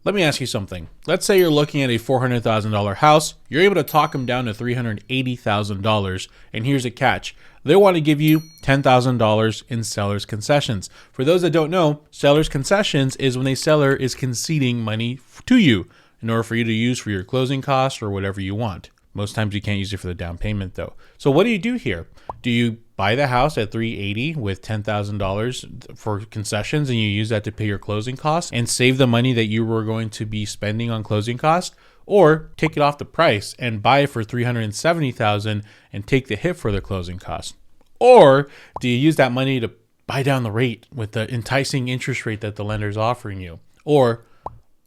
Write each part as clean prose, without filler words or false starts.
Let me ask you something. Let's say you're looking at a $400,000 house. You're able to talk them down to $380,000. And here's a catch. They want to give you $10,000 in seller's concessions. For those that don't know, seller's concessions is when a seller is conceding money to you in order for you to use for your closing costs or whatever you want. Most times you can't use it for the down payment though. So what do you do here? Do you buy the house at $380,000 with $10,000 for concessions and you use that to pay your closing costs and save the money that you were going to be spending on closing costs? Or take it off the price and buy it for $370,000 and take the hit for the closing costs? Or do you use that money to buy down the rate with the enticing interest rate that the lender is offering you? Or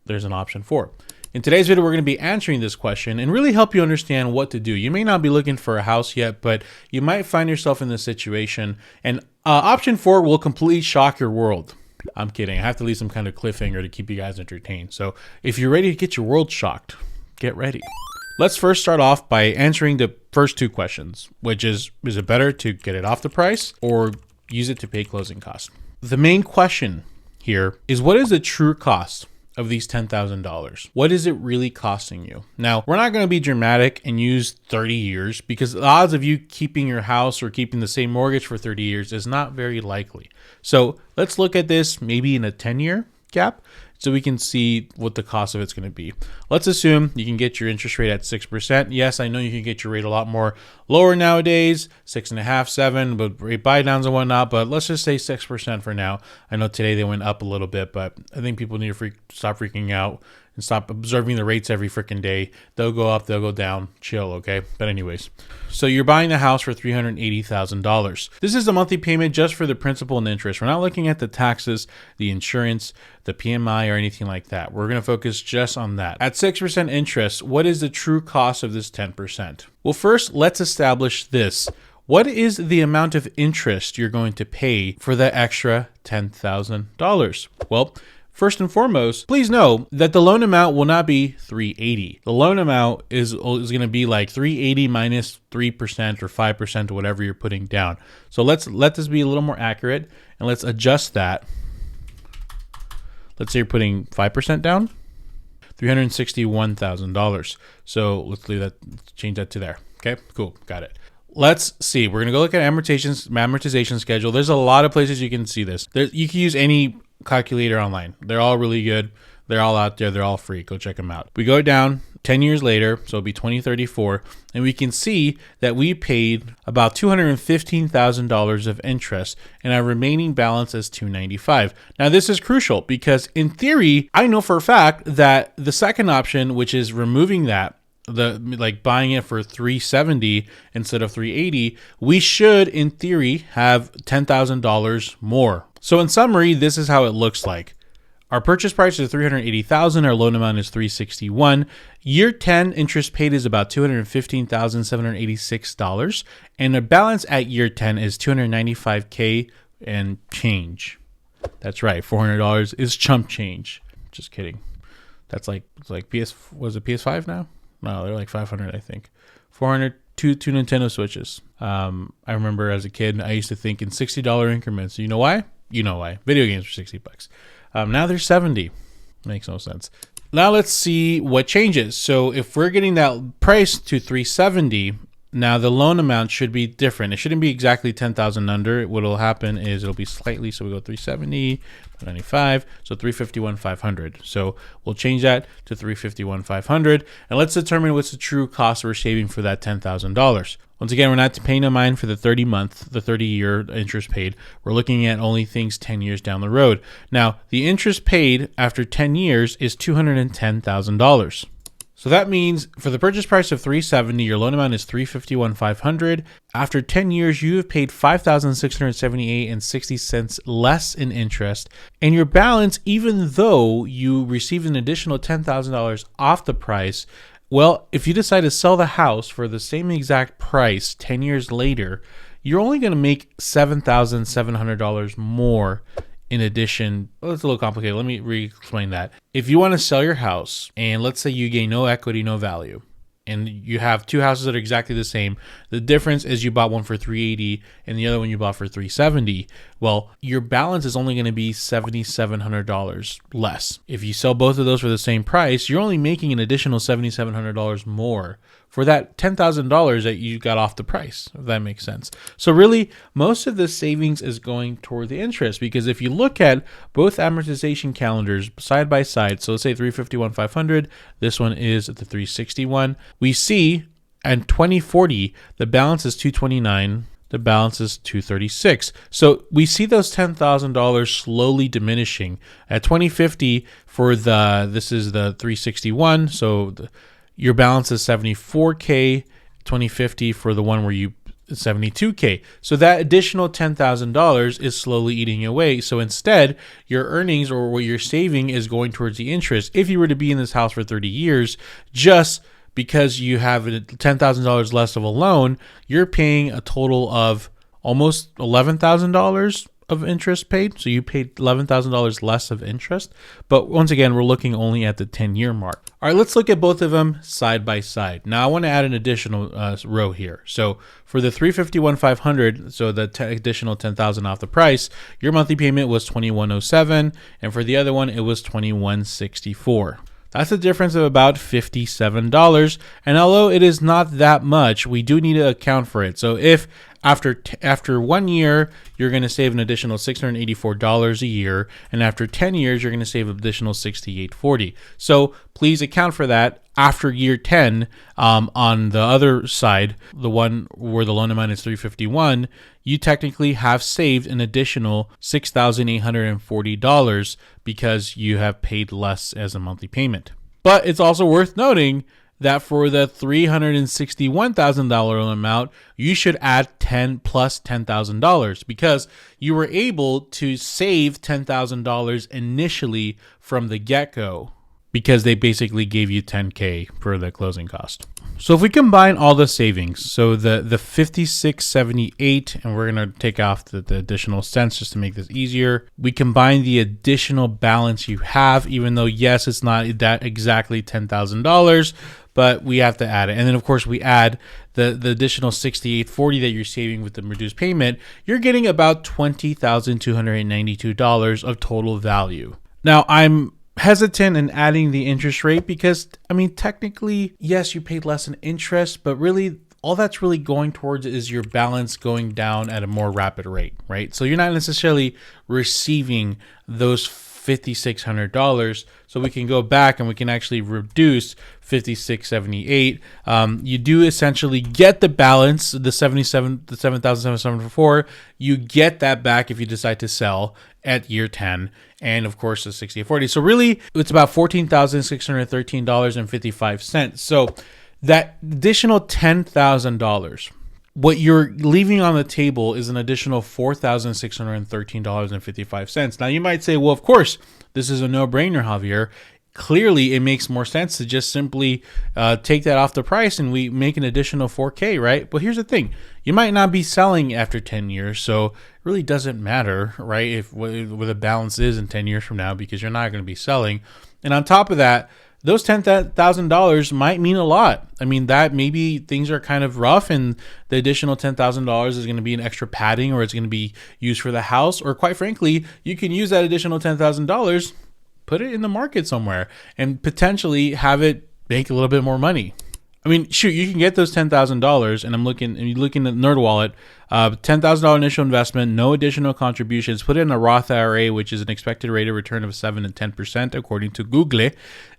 there's an option 4. In today's video, we're going to be answering this question and really help you understand what to do. You may not be looking for a house yet, but you might find yourself in this situation. And option 4 will completely shock your world. I'm kidding. I have to leave some kind of cliffhanger to keep you guys entertained. So if you're ready to get your world shocked, get ready. Let's first start off by answering the first 2 questions, which is it better to get it off the price or use it to pay closing costs? The main question here is, what is the true cost of these $10,000? What is it really costing you? Now, we're not going to be dramatic and use 30 years because the odds of you keeping your house or keeping the same mortgage for 30 years is not very likely. So let's look at this maybe in a 10-year gap so we can see what the cost of it's going to be. Let's assume you can get your interest rate at 6%. Yes, I know you can get your rate a lot more lower nowadays, 6.5%, 7%, but rate buy downs and whatnot. But let's just say 6% for now. I know today they went up a little bit, but I think people need to stop freaking out and stop observing the rates every freaking day. They'll go up, they'll go down, chill, okay? But anyways, so you're buying the house for $380,000. This is a monthly payment just for the principal and interest. We're not looking at the taxes, the insurance, the PMI, or anything like that. We're going to focus just on that. At 6% interest, what is the true cost of this 10%? Well, first, let's establish this. What is the amount of interest you're going to pay for the extra $10,000? Well, first and foremost, please know that the loan amount will not be $380,000. The loan amount is going to be like $380,000 minus 3% or 5% or whatever you're putting down. So let's let this be a little more accurate and let's adjust that. Let's say you're putting 5% down, $361,000. So let's leave that, change that to there. Okay, cool, got it. Let's see. We're gonna go look at amortization schedule. There's a lot of places you can see this. You can use any calculator online. They're all really good. They're all out there. They're all free. Go check them out. We go down 10 years later, so it'll be 2034, and we can see that we paid about $215,000 of interest, and our remaining balance is $295,000. Now, this is crucial because in theory, I know for a fact that the second option, which is removing that, like buying it for $370,000 instead of $380,000, we should, in theory, have $10,000 more. So in summary, this is how it looks like. Our purchase price is $380,000. Our loan amount is $361,000. Year 10 interest paid is about $215,786, and the balance at year 10 is $295K and change. That's right, $400 is chump change. Just kidding. That's like was it PS5 now? No, they're like 500, I think. 400, two Nintendo Switches. I remember as a kid, I used to think in $60 increments. You know why? You know why. Video games are $60. Now they're 70. Makes no sense. Now let's see what changes. So if we're getting that price to $370,000, now the loan amount should be different. It shouldn't be exactly $10,000 under. What will happen is it'll be slightly. So we go 370, 95, so 351,500. So we'll change that to 351,500, and let's determine what's the true cost we're saving for that $10,000. Once again, we're not paying no mind for the 30-year interest paid. We're looking at only things 10 years down the road. Now, the interest paid after 10 years is $210,000. So that means for the purchase price of $370,000, your loan amount is $351,500. After 10 years, you have paid $5,678.60 less in interest, and your balance, even though you received an additional $10,000 off the price, well, if you decide to sell the house for the same exact price 10 years later, you're only going to make $7,700 more. In addition, well, it's a little complicated. Let me re-explain that. If you want to sell your house and let's say you gain no equity, no value, and you have 2 houses that are exactly the same, the difference is you bought one for $380,000 and the other one you bought for $370,000. Well, your balance is only going to be $7,700 less. If you sell both of those for the same price, you're only making an additional $7,700 more for that $10,000 that you got off the price, if that makes sense. So really, most of the savings is going toward the interest, because if you look at both amortization calendars side by side, so let's say 351,500, this one is the 361, we see in 2040, the balance is 229, the balance is 236. So we see those $10,000 slowly diminishing. At 2050 this is the 361, so your balance is 74K, 2050 for the one where you 72K. So that additional $10,000 is slowly eating away. So instead, your earnings or what you're saving is going towards the interest. If you were to be in this house for 30 years, just because you have $10,000 less of a loan, you're paying a total of almost $11,000 of interest paid. So you paid $11,000 less of interest. But once again, we're looking only at the 10-year mark. All right, let's look at both of them side by side. Now, I want to add an additional row here. So for the 351,500, so the additional $10,000 off the price, your monthly payment was $2,107, and for the other one, it was $2,164. That's a difference of about $57. And although it is not that much, we do need to account for it. So if after 1 year, you're going to save an additional $684 a year, and after 10 years, you're going to save an additional $6,840. So please account for that after year 10. On the other side, the one where the loan amount is $351, you technically have saved an additional $6,840 because you have paid less as a monthly payment. But it's also worth noting that for the $361,000 amount, you should add $10,000 because you were able to save $10,000 initially from the get-go, because they basically gave you $10K for the closing cost. So if we combine all the savings, so the $56.78, and we're going to take off the additional cents just to make this easier, we combine the additional balance you have, even though, yes, it's not that exactly $10,000, but we have to add it. And then, of course, we add the additional $6,840 that you're saving with the reduced payment. You're getting about $20,292 of total value. Now, I'm hesitant in adding the interest rate because, I mean, technically, yes, you paid less in interest, but really all that's really going towards is your balance going down at a more rapid rate, right? So you're not necessarily receiving those $5,600. So we can go back and we can actually reduce $56.78. You do essentially get the balance, the $7,704. You get that back if you decide to sell at year 10, and of course the $6,840. So really, it's about $14,613.55. So that additional $10,000. What you're leaving on the table is an additional $4,613.55. Now, you might say, well, of course, this is a no-brainer, Javier. Clearly, it makes more sense to just simply take that off the price and we make an additional $4K, right? But here's the thing. You might not be selling after 10 years, so it really doesn't matter, right, if what the balance is in 10 years from now, because you're not going to be selling. And on top of that, those $10,000 might mean a lot. I mean, that maybe things are kind of rough and the additional $10,000 is going to be an extra padding, or it's going to be used for the house, or quite frankly, you can use that additional $10,000, put it in the market somewhere, and potentially have it make a little bit more money. I mean, shoot, you can get those $10,000, and you're looking at NerdWallet, $10,000 initial investment, no additional contributions. Put it in a Roth IRA, which is an expected rate of return of 7 to 10%, according to Google.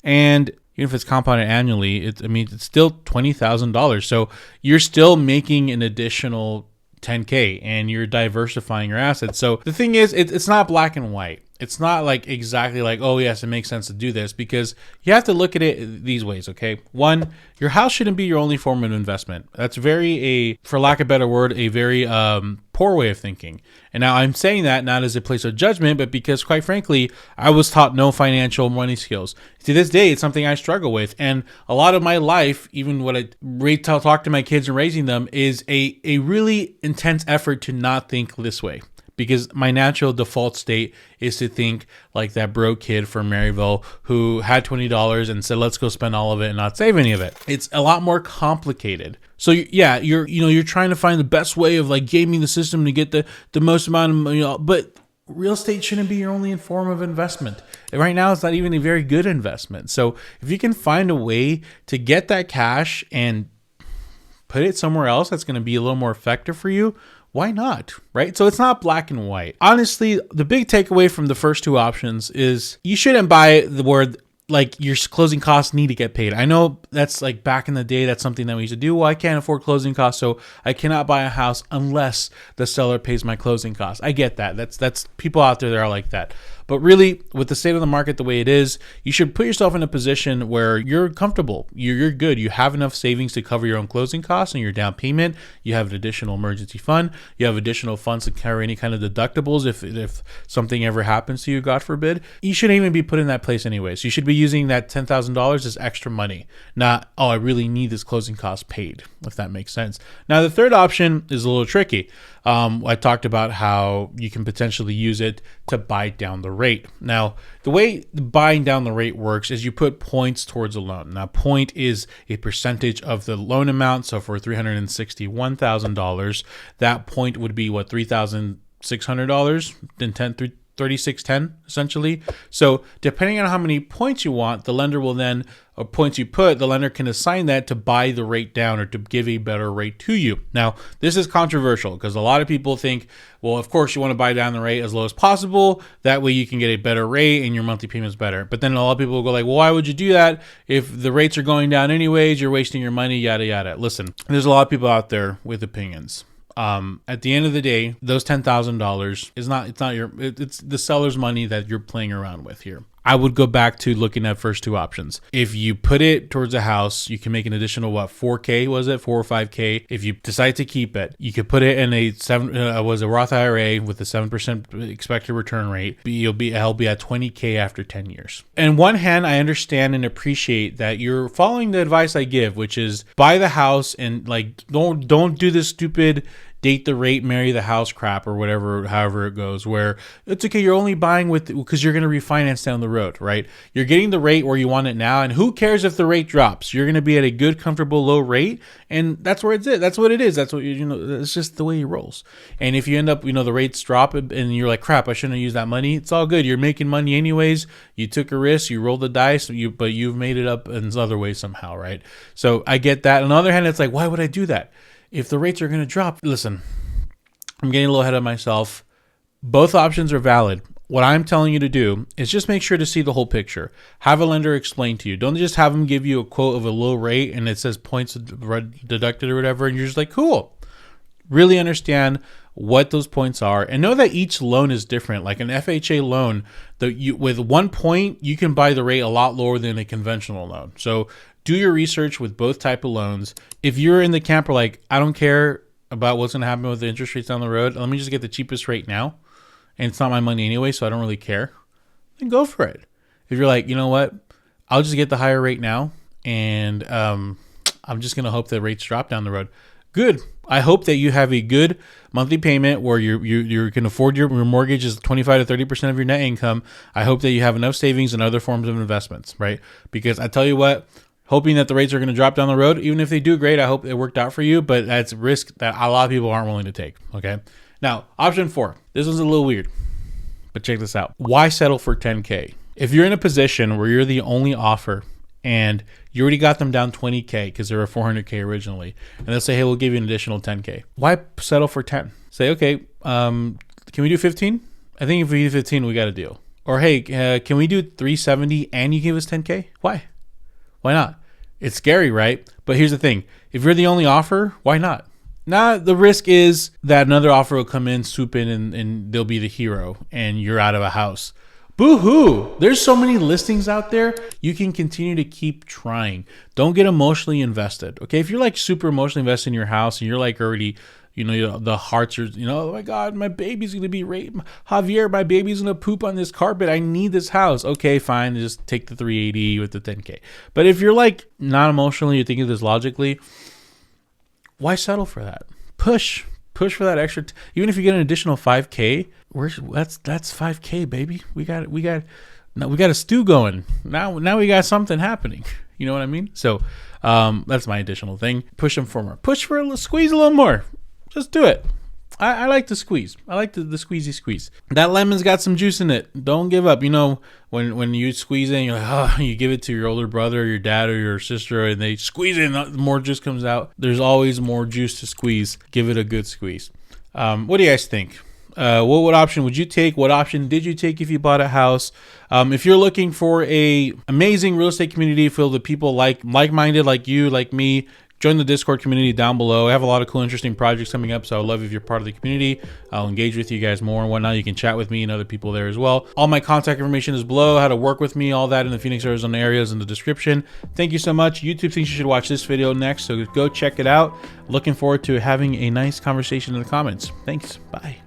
And even if it's compounded annually, it's still $20,000. So you're still making an additional $10K, and you're diversifying your assets. So the thing is, it's not black and white. It's not like exactly like, oh, yes, it makes sense to do this, because you have to look at it these ways, okay? One, your house shouldn't be your only form of investment. That's for lack of a better word, a very poor way of thinking. And now I'm saying that not as a place of judgment, but because, quite frankly, I was taught no financial money skills. To this day, it's something I struggle with. And a lot of my life, even what I talk to my kids and raising them, is a really intense effort to not think this way. because my natural default state is to think like that broke kid from Maryville who had $20 and said, let's go spend all of it and not save any of it. It's a lot more complicated. So yeah, you're trying to find the best way of like gaming the system to get the most amount of money, but real estate shouldn't be your only form of investment. And right now, it's not even a very good investment. So if you can find a way to get that cash and put it somewhere else that's going to be a little more effective for you, why not, right? So it's not black and white. Honestly, the big takeaway from the first two options is you shouldn't buy the word like your closing costs need to get paid. I know that's like back in the day, that's something that we used to do. Well, I can't afford closing costs, so I cannot buy a house unless the seller pays my closing costs. I get that. That's people out there that are like that. But really, with the state of the market the way it is, you should put yourself in a position where you're comfortable. You're good. You have enough savings to cover your own closing costs and your down payment. You have an additional emergency fund. You have additional funds to cover any kind of deductibles if something ever happens to you, God forbid. You shouldn't even be put in that place anyways. You should be using that $10,000 as extra money, not, oh, I really need this closing cost paid, if that makes sense. Now, the third option is a little tricky. I talked about how you can potentially use it to buy down the rate. Now, the way buying down the rate works is you put points towards a loan. Now, point is a percentage of the loan amount. So for $361,000, that point would be what, $3,600, then 3610 essentially. So depending on how many points you want, the lender will then, or points you put, the lender can assign that to buy the rate down or to give a better rate to you. Now, this is controversial because a lot of people think, well, of course you want to buy down the rate as low as possible. That way you can get a better rate and your monthly payment is better. But then a lot of people will go like, well, why would you do that? If the rates are going down anyways, you're wasting your money, yada, yada. Listen, there's a lot of people out there with opinions. At the end of the day, those $10,000 it's the seller's money that you're playing around with here. I would go back to looking at first two options. If you put it towards a house, you can make an additional, $4K, was it? 4 or 5K. If you decide to keep it, you could put it in a Roth IRA with a 7% expected return rate. It'll be at $20K after 10 years. On one hand, I understand and appreciate that you're following the advice I give, which is buy the house and like, don't do this stupid date the rate, marry the house crap or whatever, however it goes, where it's okay, you're only buying because you're going to refinance down the road, right? You're getting the rate where you want it now, and who cares if the rate drops? You're going to be at a good, comfortable, low rate, and that's where it's at. That's what it is. That's what, it's just the way he rolls. And if you end up, the rates drop and you're like, crap, I shouldn't have used that money. It's all good. You're making money anyways. You took a risk, you rolled the dice, but you've made it up in other ways somehow, right? So I get that. On the other hand, it's like, why would I do that? If the rates are going to drop, listen, I'm getting a little ahead of myself. Both options are valid. What I'm telling you to do is just make sure to see the whole picture. Have a lender explain to you. Don't just have them give you a quote of a low rate and it says points deducted or whatever, and you're just like, cool. Really understand what those points are and know that each loan is different. Like an FHA loan, with 1 point, you can buy the rate a lot lower than a conventional loan. So do your research with both type of loans. If you're in the camp where like, I don't care about what's going to happen with the interest rates down the road, let me just get the cheapest rate now, and it's not my money anyway, so I don't really care, then go for it. If you're like, you know what, I'll just get the higher rate now, and I'm just going to hope that rates drop down the road. Good. I hope that you have a good monthly payment where you can afford your mortgage is 25 to 30% of your net income. I hope that you have enough savings and other forms of investments, right? Because I tell you what, hoping that the rates are going to drop down the road, even if they do, great. I hope it worked out for you, but that's a risk that a lot of people aren't willing to take, okay? Now, option 4. This one's a little weird, but check this out. Why settle for 10K? If you're in a position where you're the only offer and you already got them down 20K because they were 400K originally, and they'll say, hey, we'll give you an additional 10K. Why settle for 10? Say, okay, can we do 15? I think if we do 15, we got a deal. Or, hey, can we do 370 and you give us 10K? Why? Why not? It's scary, right? But here's the thing. If you're the only offer, why not? Now, the risk is that another offer will come in, swoop in, and they'll be the hero, and you're out of a house. Boo-hoo! There's so many listings out there. You can continue to keep trying. Don't get emotionally invested, okay? If you're like super emotionally invested in your house and you're like already, the hearts are, oh my God, my baby's going to be raped. Javier, my baby's going to poop on this carpet. I need this house. Okay, fine. Just take the 380 with the 10K. But if you're like not emotionally, you're thinking this logically, why settle for that? Push push for that extra. Even if you get an additional 5K, that's 5K, baby. We got a stew going. Now we got something happening. You know what I mean? So that's my additional thing. Push them for more. Push for squeeze a little more. Just do it. I like the squeeze. I like the squeezy squeeze. That lemon's got some juice in it. Don't give up. You know, when you squeeze it, you're like, oh, you give it to your older brother, or your dad, or your sister, and they squeeze it, and more juice comes out. There's always more juice to squeeze. Give it a good squeeze. What do you guys think? What option would you take? What option did you take if you bought a house? If you're looking for a amazing real estate community filled with people like-minded, like you, like me, join the Discord community down below. I have a lot of cool, interesting projects coming up, so I would love if you're part of the community. I'll engage with you guys more and whatnot. You can chat with me and other people there as well. All my contact information is below, how to work with me, all that in the Phoenix, Arizona area is in the description. Thank you so much. YouTube thinks you should watch this video next, so go check it out. Looking forward to having a nice conversation in the comments. Thanks. Bye.